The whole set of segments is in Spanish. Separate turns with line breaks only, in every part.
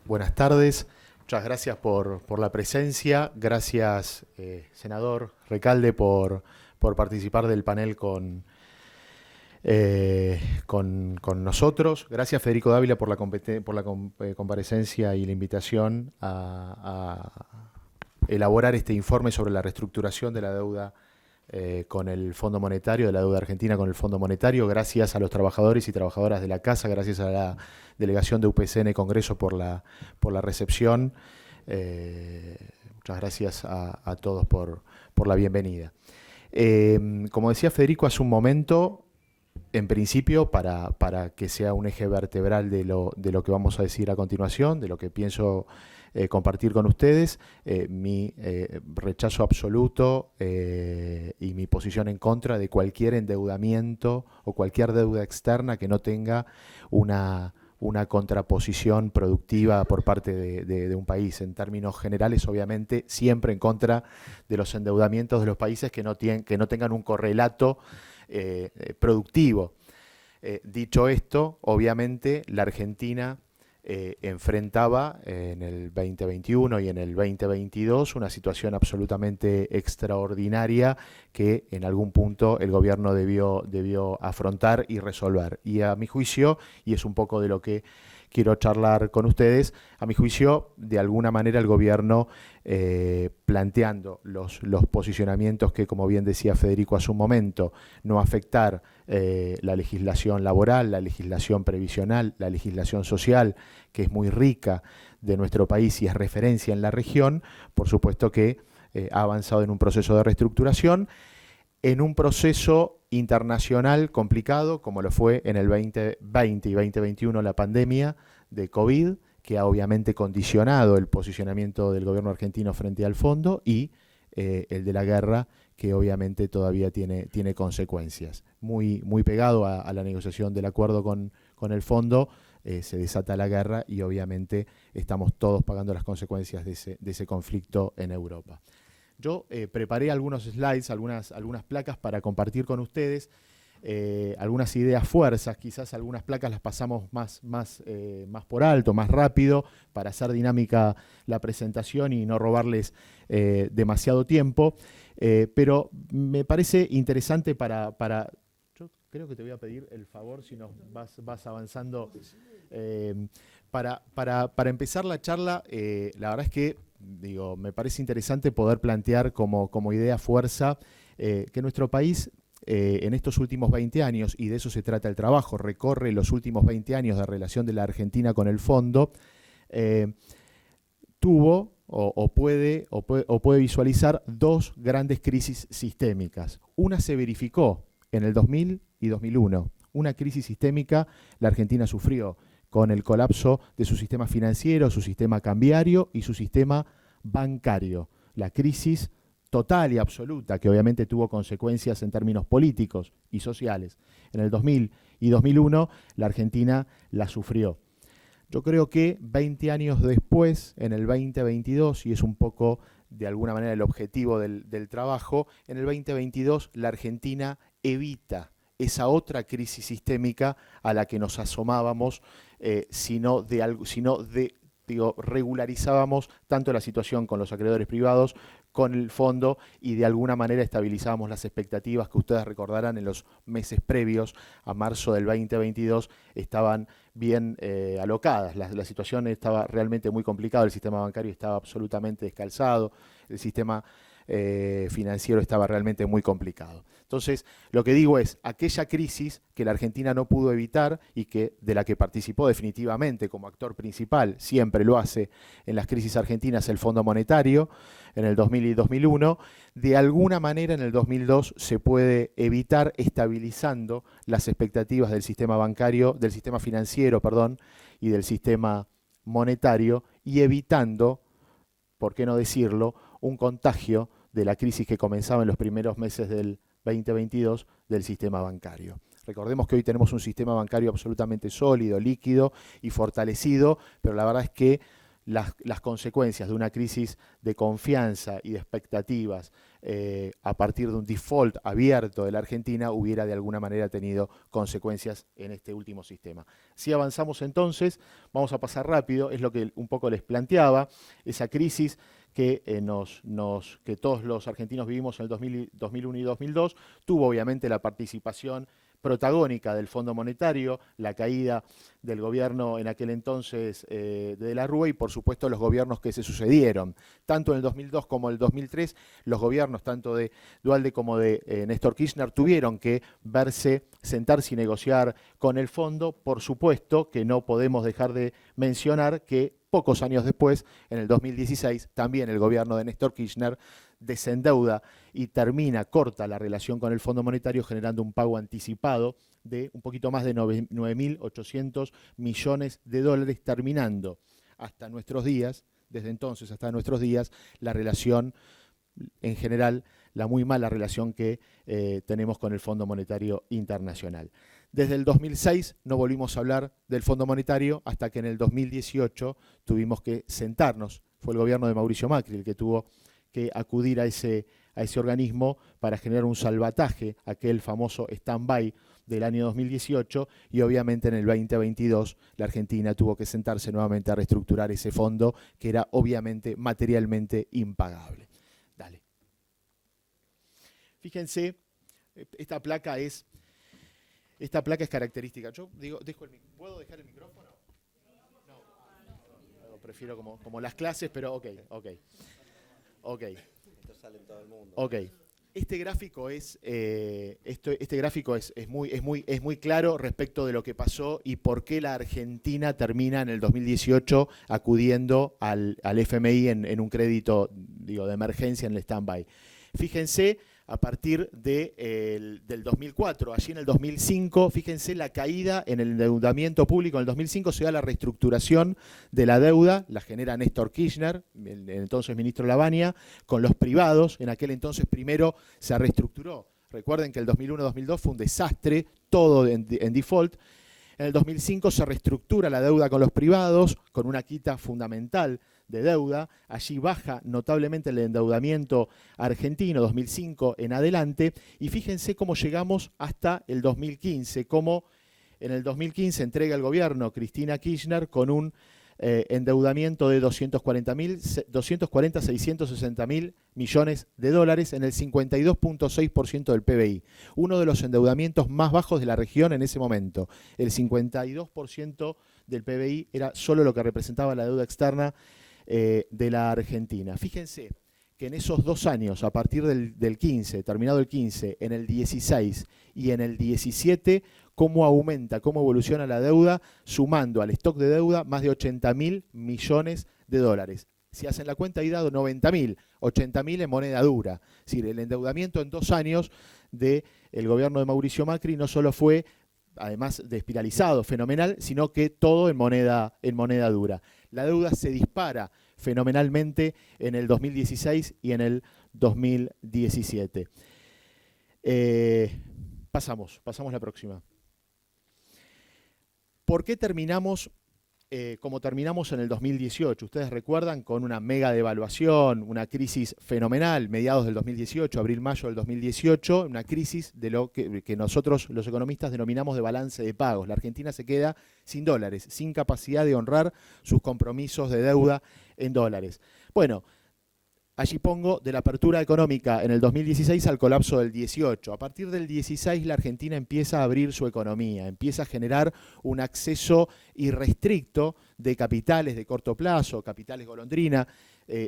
Buenas tardes, muchas gracias por la presencia, gracias senador Recalde por participar del panel con nosotros, gracias Federico Dávila por la comparecencia y la invitación a elaborar este informe sobre la reestructuración de la deuda con el Fondo Monetario, de la deuda argentina con el Fondo Monetario. Gracias a los trabajadores y trabajadoras de la Casa, gracias a la delegación de UPCN Congreso por la recepción. Muchas gracias a todos por la bienvenida. Como decía Federico hace un momento, en principio, para que sea un eje vertebral de lo que vamos a decir a continuación, de lo que pienso compartir con ustedes, mi rechazo absoluto y mi posición en contra de cualquier endeudamiento o cualquier deuda externa que no tenga una contraposición productiva por parte de un país. En términos generales, obviamente, siempre en contra de los endeudamientos de los países que no tengan un correlato productivo. Dicho esto, obviamente, la Argentina enfrentaba en el 2021 y en el 2022 una situación absolutamente extraordinaria que en algún punto el gobierno debió afrontar y resolver. Y a mi juicio, y es un poco de lo que quiero charlar con ustedes, a mi juicio, de alguna manera el gobierno planteando los posicionamientos que, como bien decía Federico hace un momento, no afectar la legislación laboral, la legislación previsional, la legislación social, que es muy rica de nuestro país y es referencia en la región, por supuesto que ha avanzado en un proceso de reestructuración, en un proceso internacional complicado, como lo fue en el 2020 y 2021 la pandemia de COVID, que ha obviamente condicionado el posicionamiento del gobierno argentino frente al fondo, y el de la guerra, que obviamente todavía tiene consecuencias. Muy pegado a la negociación del acuerdo con el fondo, se desata la guerra y obviamente estamos todos pagando las consecuencias de ese conflicto en Europa. Yo preparé algunos slides, algunas placas para compartir con ustedes, algunas ideas fuerzas, quizás algunas placas las pasamos más por alto, más rápido, para hacer dinámica la presentación y no robarles demasiado tiempo, pero me parece interesante yo creo que te voy a pedir el favor, si nos vas avanzando, para empezar la charla, la verdad es que me parece interesante poder plantear como idea fuerza que nuestro país en estos últimos 20 años, y de eso se trata el trabajo, recorre los últimos 20 años de relación de la Argentina con el fondo, tuvo o puede visualizar dos grandes crisis sistémicas. Una se verificó en el 2000 y 2001. Una crisis sistémica la Argentina sufrió con el colapso de su sistema financiero, su sistema cambiario y su sistema bancario. La crisis total y absoluta, que obviamente tuvo consecuencias en términos políticos y sociales. En el 2000 y 2001 la Argentina la sufrió. Yo creo que 20 años después, en el 2022, y es un poco de alguna manera el objetivo del trabajo, en el 2022 la Argentina evita esa otra crisis sistémica a la que nos asomábamos, regularizábamos tanto la situación con los acreedores privados, con el fondo, y de alguna manera estabilizábamos las expectativas que ustedes recordarán en los meses previos a marzo del 2022 estaban bien alocadas. La situación estaba realmente muy complicada, el sistema bancario estaba absolutamente descalzado, el sistema financiero estaba realmente muy complicado. Entonces, lo que digo es, aquella crisis que la Argentina no pudo evitar y de la que participó definitivamente como actor principal, siempre lo hace en las crisis argentinas el Fondo Monetario, en el 2000 y 2001, de alguna manera en el 2002 se puede evitar estabilizando las expectativas del sistema bancario, del sistema financiero, y del sistema monetario, y evitando, por qué no decirlo, un contagio de la crisis que comenzaba en los primeros meses del 2022 del sistema bancario. Recordemos que hoy tenemos un sistema bancario absolutamente sólido, líquido y fortalecido, pero la verdad es que las consecuencias de una crisis de confianza y de expectativas a partir de un default abierto de la Argentina hubiera de alguna manera tenido consecuencias en este último sistema. Si avanzamos entonces, vamos a pasar rápido, es lo que un poco les planteaba, esa crisis que, que todos los argentinos vivimos en el 2001 y 2002, tuvo obviamente la participación protagónica del Fondo Monetario, la caída del gobierno en aquel entonces de la Rúa y por supuesto los gobiernos que se sucedieron. Tanto en el 2002 como en el 2003, los gobiernos tanto de Duhalde como de Néstor Kirchner tuvieron que sentarse y negociar con el fondo. Por supuesto que no podemos dejar de mencionar que pocos años después, en el 2016, también el gobierno de Néstor Kirchner desendeuda y corta la relación con el Fondo Monetario, generando un pago anticipado de un poquito más de 9.800 millones de dólares, terminando hasta nuestros días, desde entonces hasta nuestros días, la relación, en general, la muy mala relación que tenemos con el Fondo Monetario Internacional. Desde el 2006 no volvimos a hablar del Fondo Monetario hasta que en el 2018 tuvimos que sentarnos. Fue el gobierno de Mauricio Macri el que tuvo que acudir a ese organismo para generar un salvataje, aquel famoso stand-by del año 2018, y obviamente en el 2022 la Argentina tuvo que sentarse nuevamente a reestructurar ese fondo que era obviamente materialmente impagable. Dale. Fíjense, esta placa es característica. Yo digo, ¿puedo dejar el micrófono? No, prefiero como las clases, pero ok.
Esto sale en todo el mundo.
Ok. Este gráfico es muy claro respecto de lo que pasó y por qué la Argentina termina en el 2018 acudiendo al FMI en un crédito de emergencia en el stand-by. Fíjense, a partir del 2004, allí en el 2005, fíjense la caída en el endeudamiento público. En el 2005 se da la reestructuración de la deuda, la genera Néstor Kirchner, el entonces ministro Lavagna, con los privados. En aquel entonces primero se reestructuró. Recuerden que el 2001-2002 fue un desastre, todo en default. En el 2005 se reestructura la deuda con los privados, con una quita fundamental de deuda. Allí baja notablemente el endeudamiento argentino, 2005 en adelante. Y fíjense cómo llegamos hasta el 2015, cómo en el 2015 entrega el gobierno Cristina Kirchner con un endeudamiento de 660.000 millones de dólares en el 52.6% del PBI. Uno de los endeudamientos más bajos de la región en ese momento. El 52% del PBI era solo lo que representaba la deuda externa de la Argentina. Fíjense que en esos 2 años, a partir del 15, terminado el 15, en el 16 y en el 17, cómo aumenta, cómo evoluciona la deuda, sumando al stock de deuda más de 80.000 millones de dólares. Si hacen la cuenta, ahí dado 90.000, 80.000 en moneda dura. Es decir, el endeudamiento en 2 años del gobierno de Mauricio Macri no solo fue, además de espiralizado, fenomenal, sino que todo en moneda dura. La deuda se dispara fenomenalmente en el 2016 y en el 2017. Pasamos la próxima. ¿Por qué terminamos como terminamos en el 2018? Ustedes recuerdan, con una mega devaluación, una crisis fenomenal, mediados del 2018, abril-mayo del 2018, una crisis de lo que nosotros los economistas denominamos de balance de pagos. La Argentina se queda sin dólares, sin capacidad de honrar sus compromisos de deuda en dólares. Bueno, allí pongo de la apertura económica en el 2016 al colapso del 18. A partir del 16 la Argentina empieza a abrir su economía, empieza a generar un acceso irrestricto de capitales de corto plazo, capitales golondrina,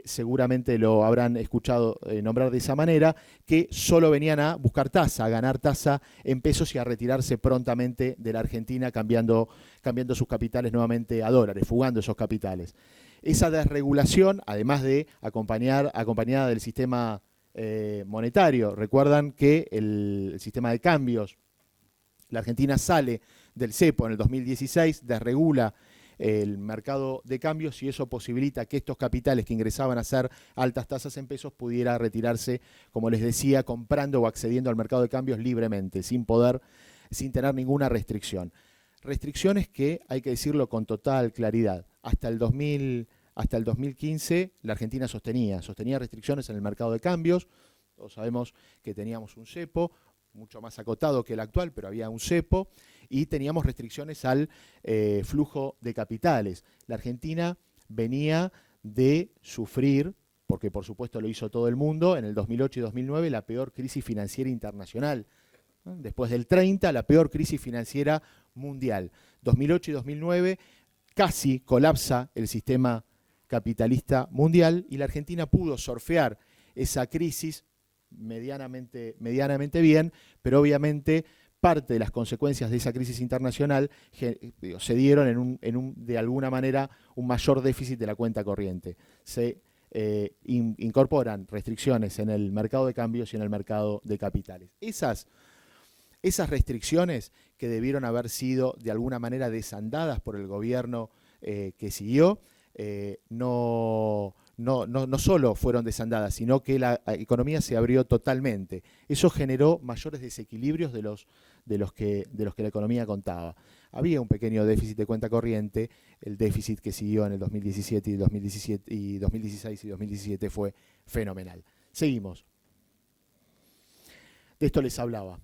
seguramente lo habrán escuchado nombrar de esa manera, que solo venían a buscar tasa, a ganar tasa en pesos y a retirarse prontamente de la Argentina, cambiando sus capitales nuevamente a dólares, fugando esos capitales. Esa desregulación, además de acompañada del sistema monetario, recuerdan que el sistema de cambios, la Argentina sale del cepo en el 2016, desregula el mercado de cambios y eso posibilita que estos capitales que ingresaban a hacer altas tasas en pesos pudiera retirarse, como les decía, comprando o accediendo al mercado de cambios libremente, sin tener ninguna restricción. Restricciones que, hay que decirlo con total claridad, hasta el hasta el 2015 la Argentina sostenía restricciones en el mercado de cambios. Todos sabemos que teníamos un cepo, mucho más acotado que el actual, pero había un cepo, y teníamos restricciones al flujo de capitales. La Argentina venía de sufrir, porque por supuesto lo hizo todo el mundo, en el 2008 y 2009, la peor crisis financiera internacional. Después del 30, la peor crisis financiera mundial. 2008 y 2009 casi colapsa el sistema capitalista mundial y la Argentina pudo surfear esa crisis medianamente bien, pero obviamente parte de las consecuencias de esa crisis internacional se dieron de alguna manera un mayor déficit de la cuenta corriente. Se incorporan restricciones en el mercado de cambios y en el mercado de capitales. Esas restricciones que debieron haber sido de alguna manera desandadas por el gobierno que siguió, no solo fueron desandadas, sino que la economía se abrió totalmente. Eso generó mayores desequilibrios de los que la economía contaba. Había un pequeño déficit de cuenta corriente, el déficit que siguió en el 2017 y 2016 y 2017 fue fenomenal. Seguimos. De esto les hablaba.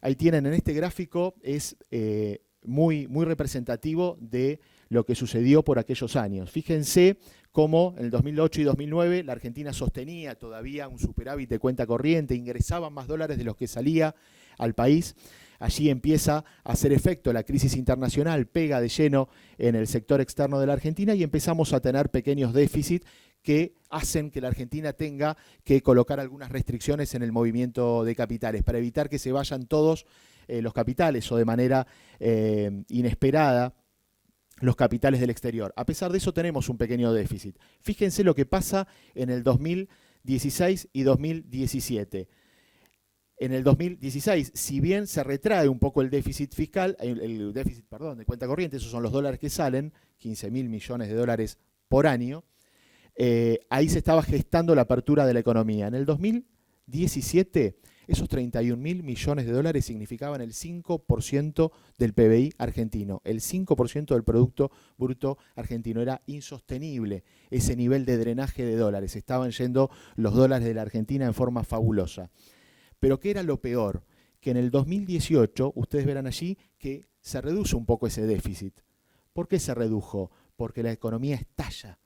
Ahí tienen en este gráfico, es muy representativo de lo que sucedió por aquellos años. Fíjense cómo en el 2008 y 2009 la Argentina sostenía todavía un superávit de cuenta corriente, ingresaban más dólares de los que salía al país. Allí empieza a hacer efecto la crisis internacional, pega de lleno en el sector externo de la Argentina y empezamos a tener pequeños déficits que hacen que la Argentina tenga que colocar algunas restricciones en el movimiento de capitales para evitar que se vayan todos los capitales o de manera inesperada los capitales del exterior. A pesar de eso tenemos un pequeño déficit. Fíjense lo que pasa en el 2016 y 2017. En el 2016, si bien se retrae un poco el déficit fiscal, el déficit, perdón, de cuenta corriente, esos son los dólares que salen, 15.000 millones de dólares por año, ahí se estaba gestando la apertura de la economía. En el 2017, esos 31.000 millones de dólares significaban el 5% del PBI argentino, el 5% del Producto Bruto argentino. Era insostenible ese nivel de drenaje de dólares. Estaban yendo los dólares de la Argentina en forma fabulosa. Pero ¿qué era lo peor? Que en el 2018, ustedes verán allí que se reduce un poco ese déficit. ¿Por qué se redujo? Porque la economía estalla.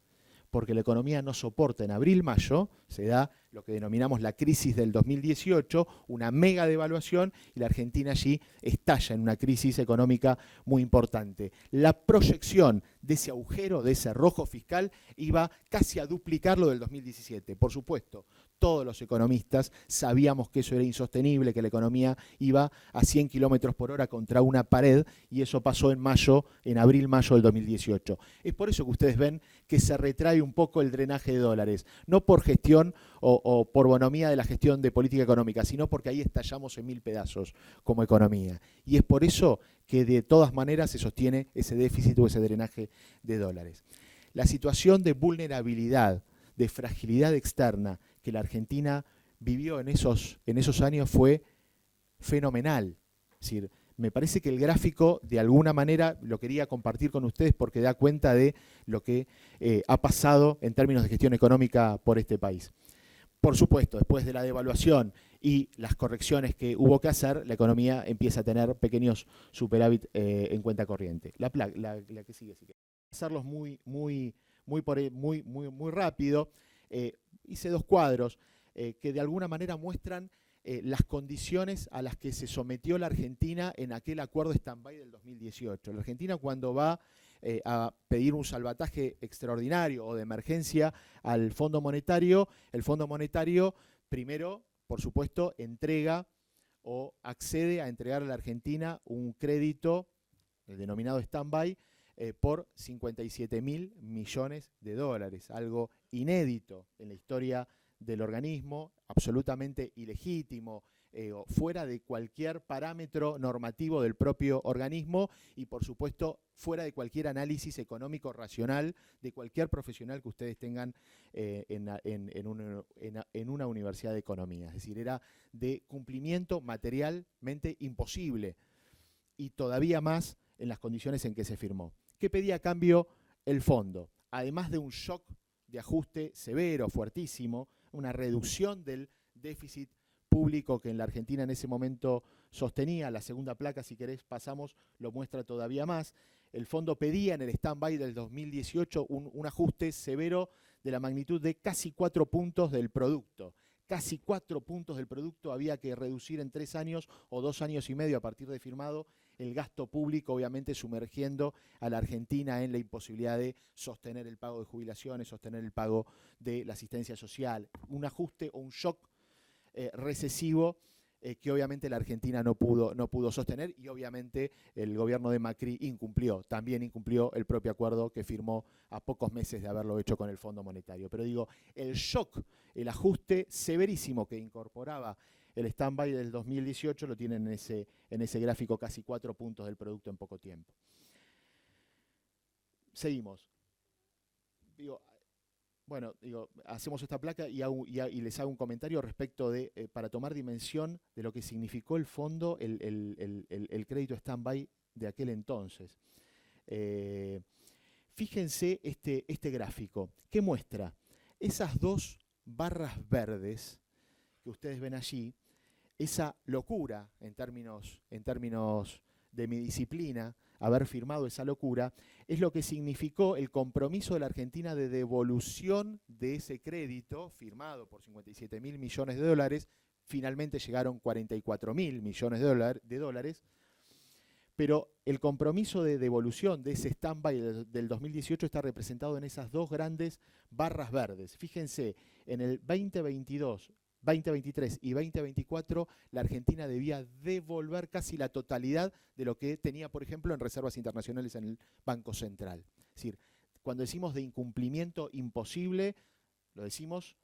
Porque la economía no soporta. En abril-mayo se da lo que denominamos la crisis del 2018, una mega devaluación, y la Argentina allí estalla en una crisis económica muy importante. La proyección de ese agujero, de ese rojo fiscal, iba casi a duplicar lo del 2017. Por supuesto, todos los economistas sabíamos que eso era insostenible, que la economía iba a 100 kilómetros por hora contra una pared, y eso pasó en abril-mayo del 2018. Es por eso que ustedes ven que se retrae un poco el drenaje de dólares, no por gestión o por bonomía de la gestión de política económica, sino porque ahí estallamos en 1000 pedazos como economía. Y es por eso que de todas maneras se sostiene ese déficit o ese drenaje de dólares. La situación de vulnerabilidad, de fragilidad externa que la Argentina vivió en esos años fue fenomenal. Es decir, me parece que el gráfico, de alguna manera, lo quería compartir con ustedes porque da cuenta de lo que ha pasado en términos de gestión económica por este país. Por supuesto, después de la devaluación y las correcciones que hubo que hacer, la economía empieza a tener pequeños superávit en cuenta corriente. La que sigue, si querés. Hacerlos muy rápido. Hice dos cuadros que de alguna manera muestran las condiciones a las que se sometió la Argentina en aquel acuerdo stand-by del 2018. La Argentina, cuando va a pedir un salvataje extraordinario o de emergencia al Fondo Monetario, el Fondo Monetario primero, por supuesto, entrega o accede a entregar a la Argentina un crédito, el denominado stand-by, por 57.000 millones de dólares, algo inédito en la historia del organismo, absolutamente ilegítimo, fuera de cualquier parámetro normativo del propio organismo y, por supuesto, fuera de cualquier análisis económico racional de cualquier profesional que ustedes tengan en una universidad de economía. Es decir, era de cumplimiento materialmente imposible y todavía más en las condiciones en que se firmó. ¿Qué pedía a cambio el fondo? además de un shock de ajuste severo, fuertísimo, una reducción del déficit público que en la Argentina en ese momento sostenía. La segunda placa, si querés, pasamos, lo muestra todavía más. El fondo pedía en el stand-by del 2018 un ajuste severo de la magnitud de casi 4 puntos del producto. Casi 4 puntos del producto había que reducir en 3 años o 2 años y medio a partir de firmado el gasto público, obviamente sumergiendo a la Argentina en la imposibilidad de sostener el pago de jubilaciones, sostener el pago de la asistencia social. Un ajuste o un shock recesivo que obviamente la Argentina no pudo sostener, y obviamente el gobierno de Macri también incumplió el propio acuerdo que firmó a pocos meses de haberlo hecho con el Fondo Monetario. Pero digo, el shock, el ajuste severísimo que incorporaba el stand-by del 2018 lo tienen en ese gráfico, casi 4 puntos del producto en poco tiempo. Seguimos. Hacemos esta placa y les hago un comentario respecto de, para tomar dimensión de lo que significó el fondo, el crédito stand-by de aquel entonces. Fíjense este gráfico, que muestra esas dos barras verdes que ustedes ven allí, esa locura en términos de mi disciplina, haber firmado esa locura, es lo que significó el compromiso de la Argentina de devolución de ese crédito firmado por 57.000 millones de dólares. Finalmente llegaron 44.000 millones de dólares, pero el compromiso de devolución de ese stand-by del 2018 está representado en esas dos grandes barras verdes. Fíjense, en el 2022, 2023 y 2024, la Argentina debía devolver casi la totalidad de lo que tenía, por ejemplo, en reservas internacionales en el Banco Central. Es decir, cuando decimos de incumplimiento imposible, lo decimos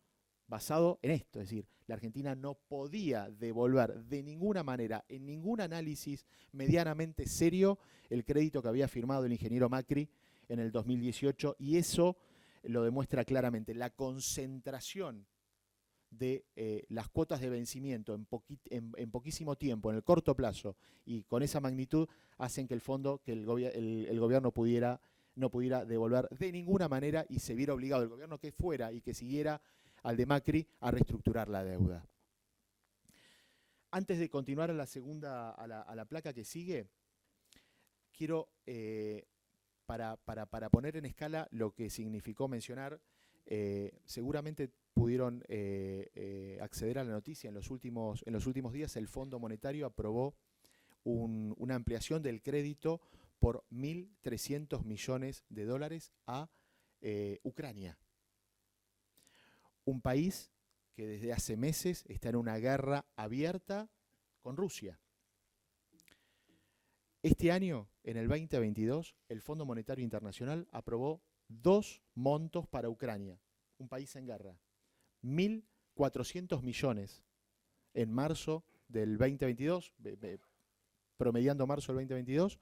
basado en esto, es decir, la Argentina no podía devolver de ninguna manera, en ningún análisis medianamente serio, el crédito que había firmado el ingeniero Macri en el 2018, y eso lo demuestra claramente. La concentración de las cuotas de vencimiento en poquísimo tiempo, en el corto plazo, y con esa magnitud, hacen que el fondo, que el gobierno no pudiera devolver de ninguna manera, y se viera obligado el gobierno que fuera y que siguiera al de Macri a reestructurar la deuda. Antes de continuar a la placa que sigue, quiero, para poner en escala lo que significó mencionar, seguramente pudieron acceder a la noticia en los últimos días. El Fondo Monetario aprobó una ampliación del crédito por 1.300 millones de dólares a Ucrania. Un país que desde hace meses está en una guerra abierta con Rusia. Este año, en el 2022, el Fondo Monetario Internacional aprobó 2 montos para Ucrania, un país en guerra. 1.400 millones en marzo del 2022, promediando marzo del 2022,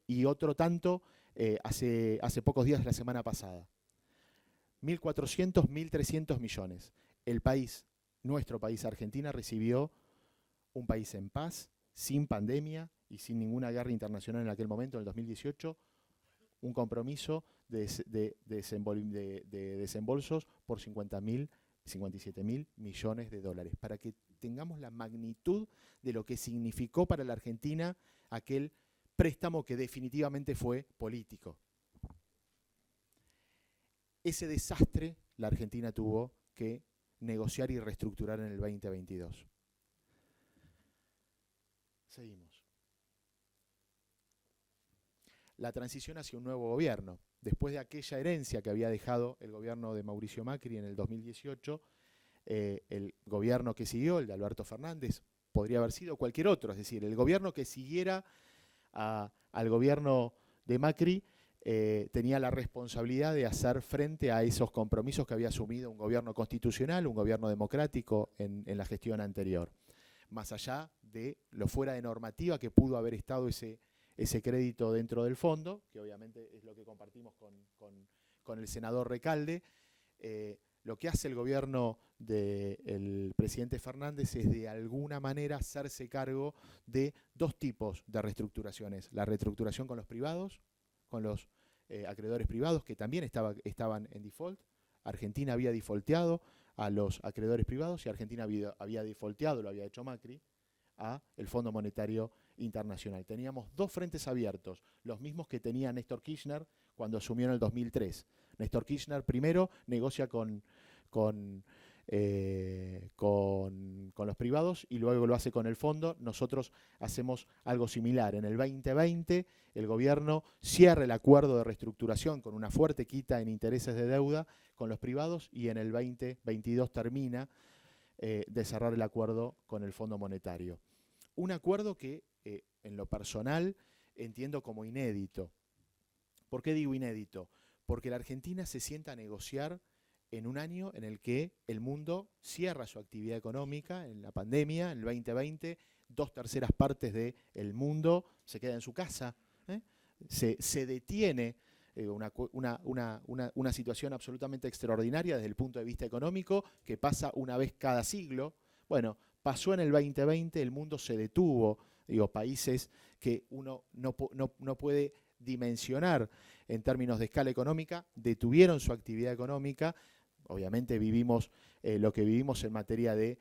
y otro tanto hace pocos días, la semana pasada. 1.400, 1.300 millones. El país, nuestro país, Argentina, recibió un país en paz, sin pandemia y sin ninguna guerra internacional en aquel momento, en el 2018, un compromiso de desembolsos por 57.000 millones de dólares, para que tengamos la magnitud de lo que significó para la Argentina aquel préstamo que definitivamente fue político. Ese desastre la Argentina tuvo que negociar y reestructurar en el 2022. Seguimos. La transición hacia un nuevo gobierno. Después de aquella herencia que había dejado el gobierno de Mauricio Macri en el 2018, el gobierno que siguió, el de Alberto Fernández, podría haber sido cualquier otro, es decir, el gobierno que siguiera al gobierno de Macri tenía la responsabilidad de hacer frente a esos compromisos que había asumido un gobierno constitucional, un gobierno democrático en la gestión anterior. Más allá de lo fuera de normativa que pudo haber estado ese crédito dentro del fondo, que obviamente es lo que compartimos con el senador Recalde, lo que hace el gobierno del presidente Fernández es de alguna manera hacerse cargo de 2 tipos de reestructuraciones. La reestructuración con los privados, con los acreedores privados que también estaban en default. Argentina había defaulteado a los acreedores privados y Argentina había defaulteado, lo había hecho Macri, a el Fondo Monetario Internacional. Teníamos dos frentes abiertos, los mismos que tenía Néstor Kirchner cuando asumió en el 2003. Néstor Kirchner primero negocia con los privados y luego lo hace con el fondo. Nosotros hacemos algo similar. En el 2020 el gobierno cierra el acuerdo de reestructuración con una fuerte quita en intereses de deuda con los privados y en el 2022 termina de cerrar el acuerdo con el Fondo Monetario. Un acuerdo que en lo personal entiendo como inédito. ¿Por qué digo inédito? Porque la Argentina se sienta a negociar en un año en el que el mundo cierra su actividad económica, en la pandemia, en el 2020, 2/3 partes del mundo se queda en su casa, se detiene una situación absolutamente extraordinaria desde el punto de vista económico que pasa una vez cada siglo. Bueno, pasó en el 2020, el mundo se detuvo, países que uno no puede dimensionar en términos de escala económica, detuvieron su actividad económica. Obviamente vivimos lo que vivimos en materia de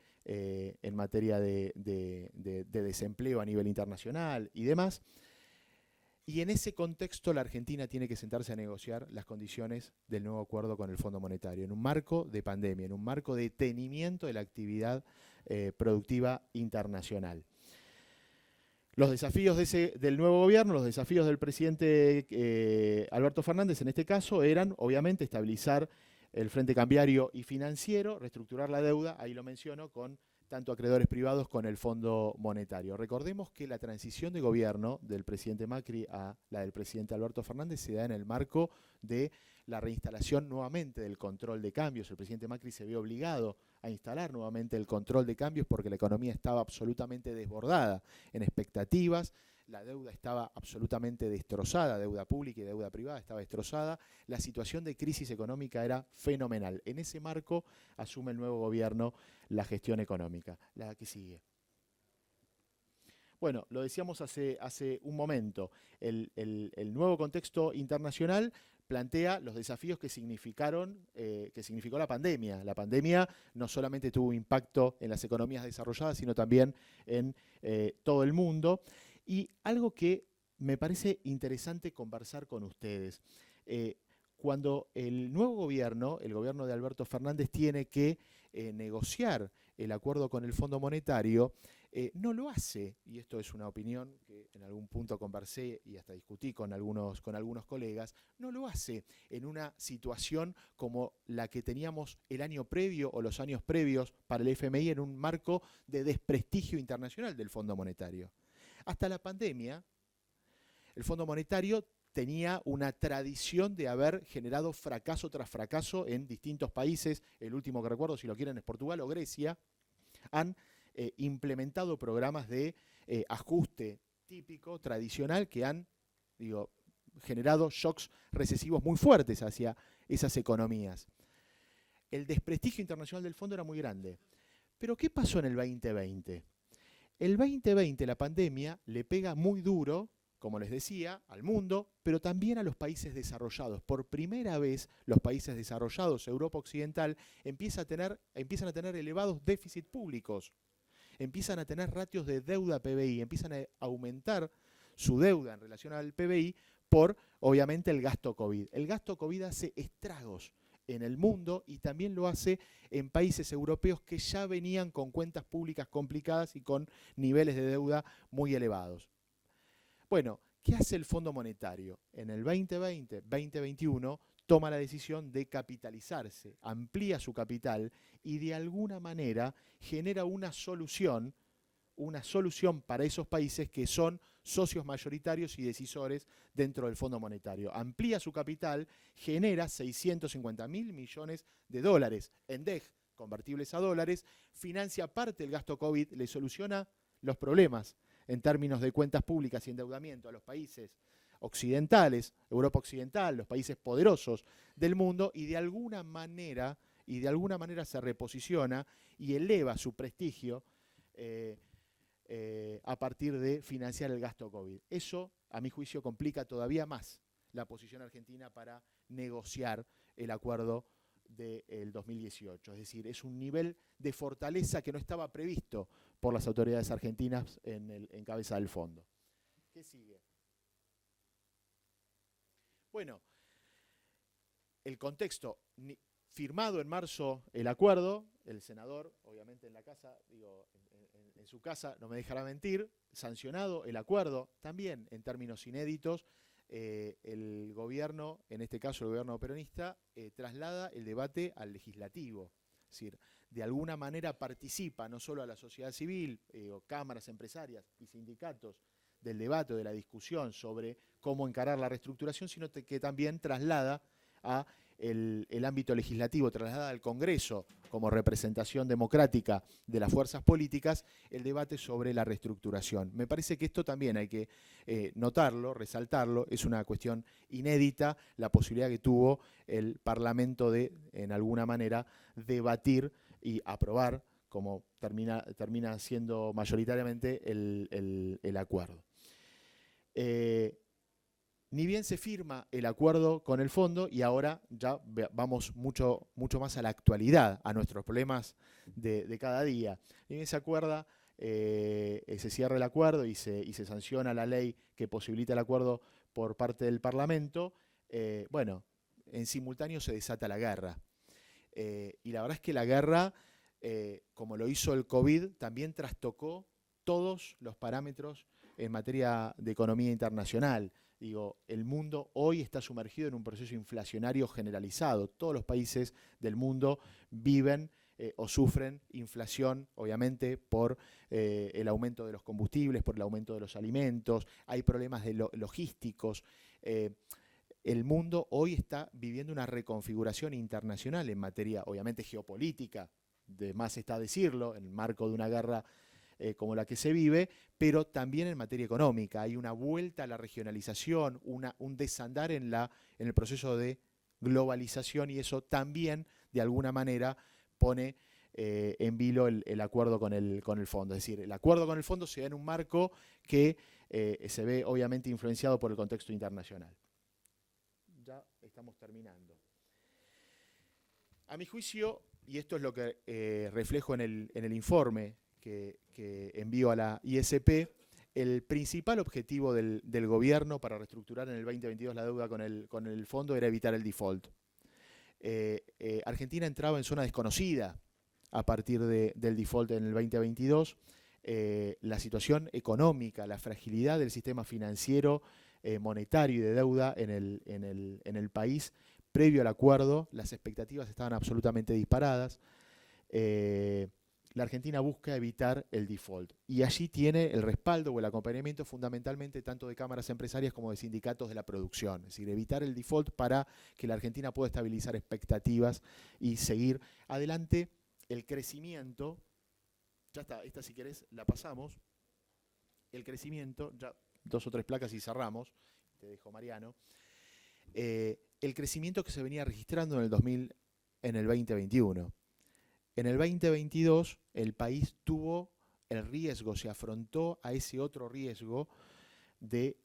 desempleo a nivel internacional y demás. Y en ese contexto la Argentina tiene que sentarse a negociar las condiciones del nuevo acuerdo con el Fondo Monetario, en un marco de pandemia, en un marco de detenimiento de la actividad productiva internacional. Los desafíos del nuevo gobierno, los desafíos del presidente Alberto Fernández en este caso eran, obviamente, estabilizar el frente cambiario y financiero, reestructurar la deuda, ahí lo menciono, con tanto acreedores privados con el Fondo Monetario. Recordemos que la transición de gobierno del presidente Macri a la del presidente Alberto Fernández se da en el marco de la reinstalación nuevamente del control de cambios. El presidente Macri se vio obligado a instalar nuevamente el control de cambios porque la economía estaba absolutamente desbordada en expectativas, la deuda estaba absolutamente destrozada, deuda pública y deuda privada estaba destrozada, la situación de crisis económica era fenomenal. En ese marco asume el nuevo gobierno la gestión económica. La que sigue. Bueno, lo decíamos hace un momento, el nuevo contexto internacional plantea los desafíos que significó la pandemia. La pandemia no solamente tuvo impacto en las economías desarrolladas, sino también en todo el mundo. Y algo que me parece interesante conversar con ustedes. Cuando el nuevo gobierno, el gobierno de Alberto Fernández, tiene que negociar el acuerdo con el Fondo Monetario, no lo hace, y esto es una opinión que en algún punto conversé y hasta discutí con algunos colegas, no lo hace en una situación como la que teníamos el año previo o los años previos para el FMI en un marco de desprestigio internacional del Fondo Monetario. Hasta la pandemia, el Fondo Monetario tenía una tradición de haber generado fracaso tras fracaso en distintos países. El último que recuerdo, si lo quieren, es Portugal o Grecia. Han implementado programas de ajuste típico, tradicional, que han generado shocks recesivos muy fuertes hacia esas economías. El desprestigio internacional del fondo era muy grande. Pero ¿qué pasó en el 2020? El 2020, la pandemia, le pega muy duro, como les decía, al mundo, pero también a los países desarrollados. Por primera vez, los países desarrollados, Europa Occidental, empiezan a tener elevados déficits públicos, empiezan a tener ratios de deuda PBI, empiezan a aumentar su deuda en relación al PBI por, obviamente, el gasto COVID. El gasto COVID hace estragos en el mundo y también lo hace en países europeos que ya venían con cuentas públicas complicadas y con niveles de deuda muy elevados. Bueno, ¿qué hace el Fondo Monetario? En el 2020, 2021, toma la decisión de capitalizarse, amplía su capital y de alguna manera genera una solución para esos países que son socios mayoritarios y decisores dentro del Fondo Monetario. Amplía su capital, genera 650.000 millones de dólares en DEG, convertibles a dólares, financia parte del gasto COVID, le soluciona los problemas en términos de cuentas públicas y endeudamiento a los países occidentales, Europa Occidental, los países poderosos del mundo, y de alguna manera se reposiciona y eleva su prestigio a partir de financiar el gasto COVID. Eso, a mi juicio, complica todavía más la posición argentina para negociar el acuerdo del 2018. Es decir, es un nivel de fortaleza que no estaba previsto por las autoridades argentinas en cabeza del fondo. ¿Qué sigue? Bueno, el contexto, firmado en marzo el acuerdo, el senador, obviamente en la casa, digo, en su casa, no me dejará mentir, sancionado el acuerdo, también en términos inéditos, el gobierno, en este caso el gobierno peronista, traslada el debate al legislativo. Es decir, de alguna manera participa no solo a la sociedad civil, o cámaras empresarias y sindicatos del debate, de la discusión sobre cómo encarar la reestructuración, sino que también traslada a el ámbito legislativo, traslada al Congreso como representación democrática de las fuerzas políticas, el debate sobre la reestructuración. Me parece que esto también hay que notarlo, resaltarlo, es una cuestión inédita la posibilidad que tuvo el Parlamento de, en alguna manera, debatir y aprobar, como termina siendo mayoritariamente el acuerdo. Ni bien se firma el acuerdo con el fondo y ahora ya vamos mucho más a la actualidad, a nuestros problemas de cada día. Ni bien se acuerda, se cierra el acuerdo y se sanciona la ley que posibilita el acuerdo por parte del Parlamento. Bueno, en simultáneo se desata la guerra. Y la verdad es que la guerra, como lo hizo el COVID, también trastocó todos los parámetros en materia de economía internacional. Digo, el mundo hoy está sumergido en un proceso inflacionario generalizado. Todos los países del mundo viven o sufren inflación, obviamente, por el aumento de los combustibles, por el aumento de los alimentos, hay problemas logísticos. El mundo hoy está viviendo una reconfiguración internacional en materia, obviamente, geopolítica, de más está decirlo, en el marco de una guerra como la que se vive, pero también en materia económica. Hay una vuelta a la regionalización, un desandar en el proceso de globalización y eso también, de alguna manera, pone en vilo el acuerdo con el fondo. Es decir, el acuerdo con el fondo se da en un marco que se ve obviamente influenciado por el contexto internacional. Ya estamos terminando. A mi juicio, y esto es lo que reflejo en el informe que envío a la ISP, el principal objetivo del gobierno para reestructurar en el 2022 la deuda con el fondo era evitar el default. Argentina entraba en zona desconocida a partir del default en el 2022. La situación económica, la fragilidad del sistema financiero, monetario y de deuda en el país, previo al acuerdo, las expectativas estaban absolutamente disparadas. La Argentina busca evitar el default y allí tiene el respaldo o el acompañamiento fundamentalmente tanto de cámaras empresarias como de sindicatos de la producción, es decir, evitar el default para que la Argentina pueda estabilizar expectativas y seguir adelante el crecimiento. Ya está, esta si querés la pasamos. El crecimiento, ya 2 o 3 placas y cerramos, te dejo Mariano. El crecimiento que se venía registrando en el 2021. En el 2022 el país tuvo el riesgo, se afrontó a ese otro riesgo de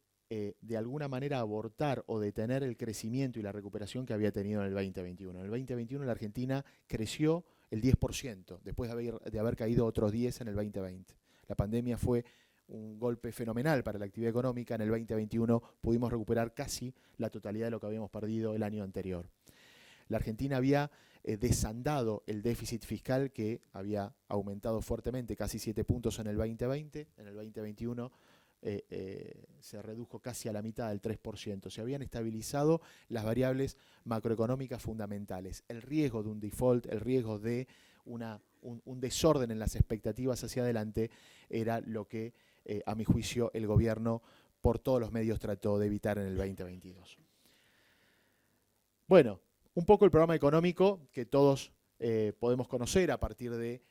alguna manera abortar o detener el crecimiento y la recuperación que había tenido en el 2021. En el 2021 la Argentina creció el 10%, después de haber caído otros 10% en el 2020. La pandemia fue un golpe fenomenal para la actividad económica. En el 2021 pudimos recuperar casi la totalidad de lo que habíamos perdido el año anterior. La Argentina había desandado el déficit fiscal que había aumentado fuertemente, casi 7 puntos en el 2020, en el 2021 se redujo casi a la mitad del 3%. Se habían estabilizado las variables macroeconómicas fundamentales. El riesgo de un default, el riesgo de un desorden en las expectativas hacia adelante era lo que, a mi juicio, el gobierno por todos los medios trató de evitar en el 2022. Bueno, un poco el programa económico que todos podemos conocer a partir de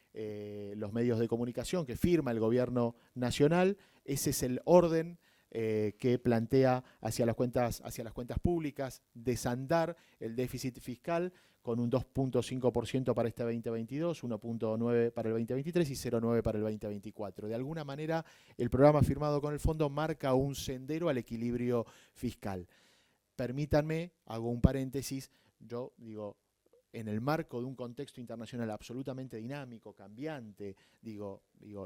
los medios de comunicación que firma el gobierno nacional. Ese es el orden que plantea hacia las cuentas públicas, desandar el déficit fiscal con un 2.5% para este 2022, 1.9% para el 2023 y 0.9% para el 2024. De alguna manera, el programa firmado con el fondo marca un sendero al equilibrio fiscal. Permítanme, hago un paréntesis, yo digo, en el marco de un contexto internacional absolutamente dinámico, cambiante,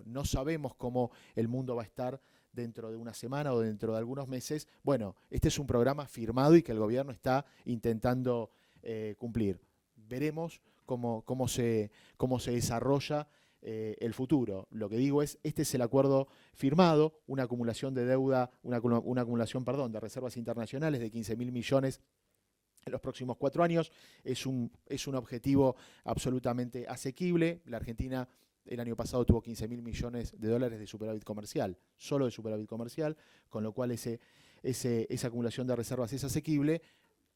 no sabemos cómo el mundo va a estar dentro de una semana o dentro de algunos meses. Bueno, este es un programa firmado y que el gobierno está intentando cumplir. Veremos cómo se desarrolla el futuro. Lo que digo es, este es el acuerdo firmado, una acumulación de deuda, una acumulación, perdón, de reservas internacionales de 15.000 millones en los próximos 4 años. Es un objetivo absolutamente asequible. La Argentina el año pasado tuvo 15.000 millones de dólares de superávit comercial, solo de superávit comercial, con lo cual esa acumulación de reservas es asequible.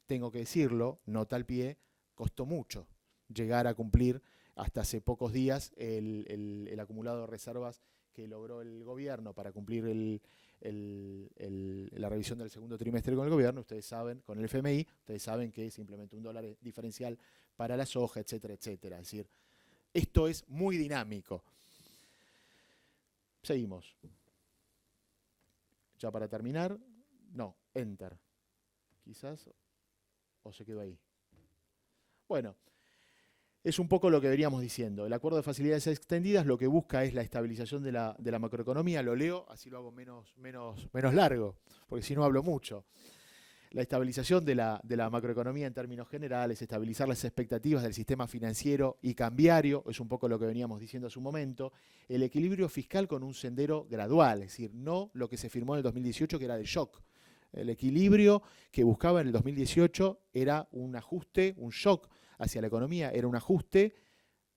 Tengo que decirlo, nota al pie, costó mucho llegar a cumplir hasta hace pocos días el acumulado de reservas que logró el gobierno para cumplir la revisión del segundo trimestre con el gobierno. Ustedes saben, con el FMI, ustedes saben que se implementó un dólar diferencial para la soja, etcétera, etcétera. Es decir, esto es muy dinámico. Seguimos. Ya para terminar, no, enter. Quizás, o se quedó ahí. Bueno, es un poco lo que veníamos diciendo. El acuerdo de facilidades extendidas lo que busca es la estabilización de la macroeconomía. Lo leo, así lo hago menos largo, porque si no hablo mucho. La estabilización de la macroeconomía en términos generales, estabilizar las expectativas del sistema financiero y cambiario, es un poco lo que veníamos diciendo hace un momento. El equilibrio fiscal con un sendero gradual, es decir, no lo que se firmó en el 2018, que era de shock. El equilibrio que buscaba en el 2018 era un ajuste, un shock hacia la economía, era un ajuste,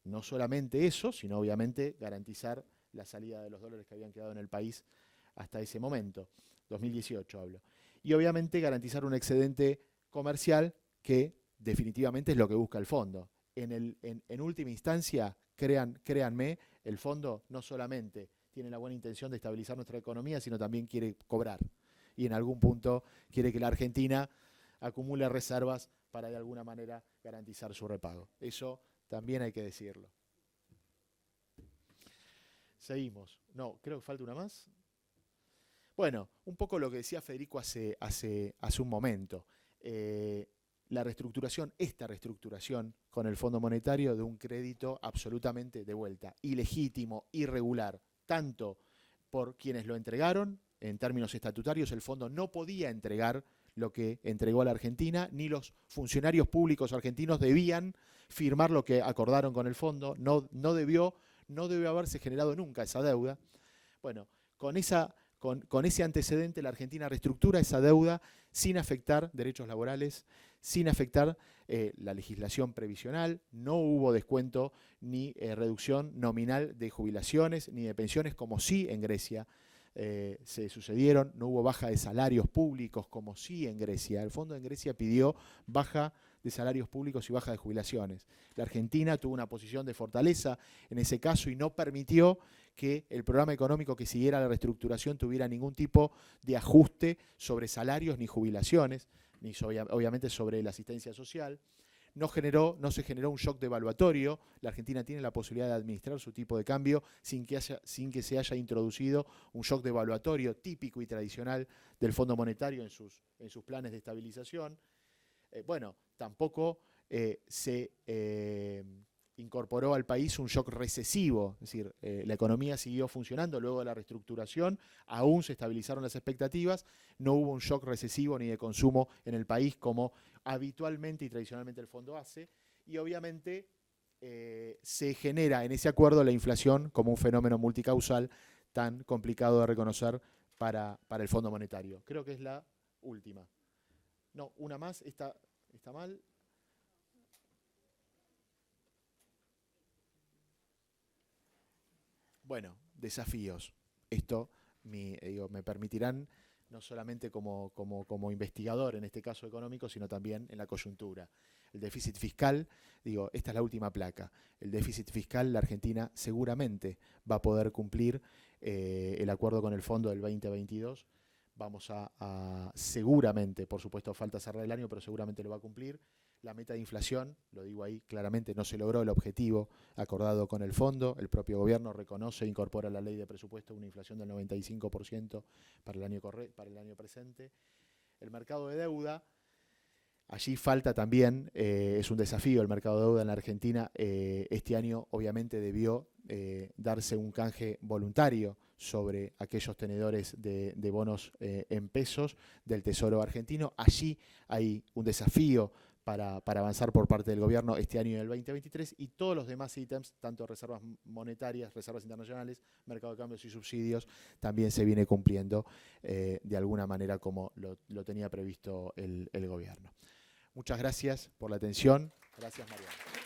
no solamente eso, sino obviamente garantizar la salida de los dólares que habían quedado en el país hasta ese momento, 2018 hablo. Y obviamente garantizar un excedente comercial que definitivamente es lo que busca el fondo. En última instancia, créanme, el fondo no solamente tiene la buena intención de estabilizar nuestra economía, sino también quiere cobrar. Y en algún punto quiere que la Argentina acumule reservas para de alguna manera garantizar su repago. Eso también hay que decirlo. Seguimos. No, creo que falta una más. Bueno, un poco lo que decía Federico hace un momento. La reestructuración, esta reestructuración con el Fondo Monetario de un crédito absolutamente de vuelta, ilegítimo, irregular, tanto por quienes lo entregaron, en términos estatutarios, el fondo no podía entregar lo que entregó a la Argentina, ni los funcionarios públicos argentinos debían firmar lo que acordaron con el fondo, no debió haberse generado nunca esa deuda. Bueno, con ese antecedente la Argentina reestructura esa deuda sin afectar derechos laborales, sin afectar la legislación previsional. No hubo descuento ni reducción nominal de jubilaciones ni de pensiones, como sí en Grecia se sucedieron. No hubo baja de salarios públicos, como sí en Grecia. El fondo en Grecia pidió baja de salarios públicos y baja de jubilaciones. La Argentina tuvo una posición de fortaleza en ese caso y no permitió que el programa económico que siguiera la reestructuración tuviera ningún tipo de ajuste sobre salarios ni jubilaciones, ni obviamente sobre la asistencia social. No se generó un shock devaluatorio. La Argentina tiene la posibilidad de administrar su tipo de cambio sin que se haya introducido un shock devaluatorio típico y tradicional del Fondo Monetario en sus planes de estabilización. Tampoco se incorporó al país un shock recesivo, es decir, la economía siguió funcionando luego de la reestructuración, aún se estabilizaron las expectativas, no hubo un shock recesivo ni de consumo en el país como habitualmente y tradicionalmente el fondo hace, y obviamente se genera en ese acuerdo la inflación como un fenómeno multicausal tan complicado de reconocer para el Fondo Monetario. Creo que es la última. No, una más, está mal. Bueno, desafíos. Esto me permitirán, no solamente como investigador, en este caso económico, sino también en la coyuntura. El déficit fiscal, esta es la última placa. El déficit fiscal, la Argentina seguramente va a poder cumplir el acuerdo con el fondo del 2022. Vamos seguramente, por supuesto falta cerrar el año, pero seguramente lo va a cumplir. La meta de inflación, lo digo ahí claramente, no se logró el objetivo acordado con el fondo. El propio gobierno reconoce e incorpora a la ley de presupuesto una inflación del 95% para el año presente. El mercado de deuda, Allí falta también, es un desafío el mercado de deuda en la Argentina. Este año obviamente debió darse un canje voluntario sobre aquellos tenedores de bonos en pesos del Tesoro argentino. Allí hay un desafío para avanzar por parte del gobierno este año y el 2023, y todos los demás ítems, tanto reservas monetarias, reservas internacionales, mercado de cambios y subsidios, también se viene cumpliendo de alguna manera como lo tenía previsto el gobierno. Muchas gracias por la atención. Gracias, Mariano.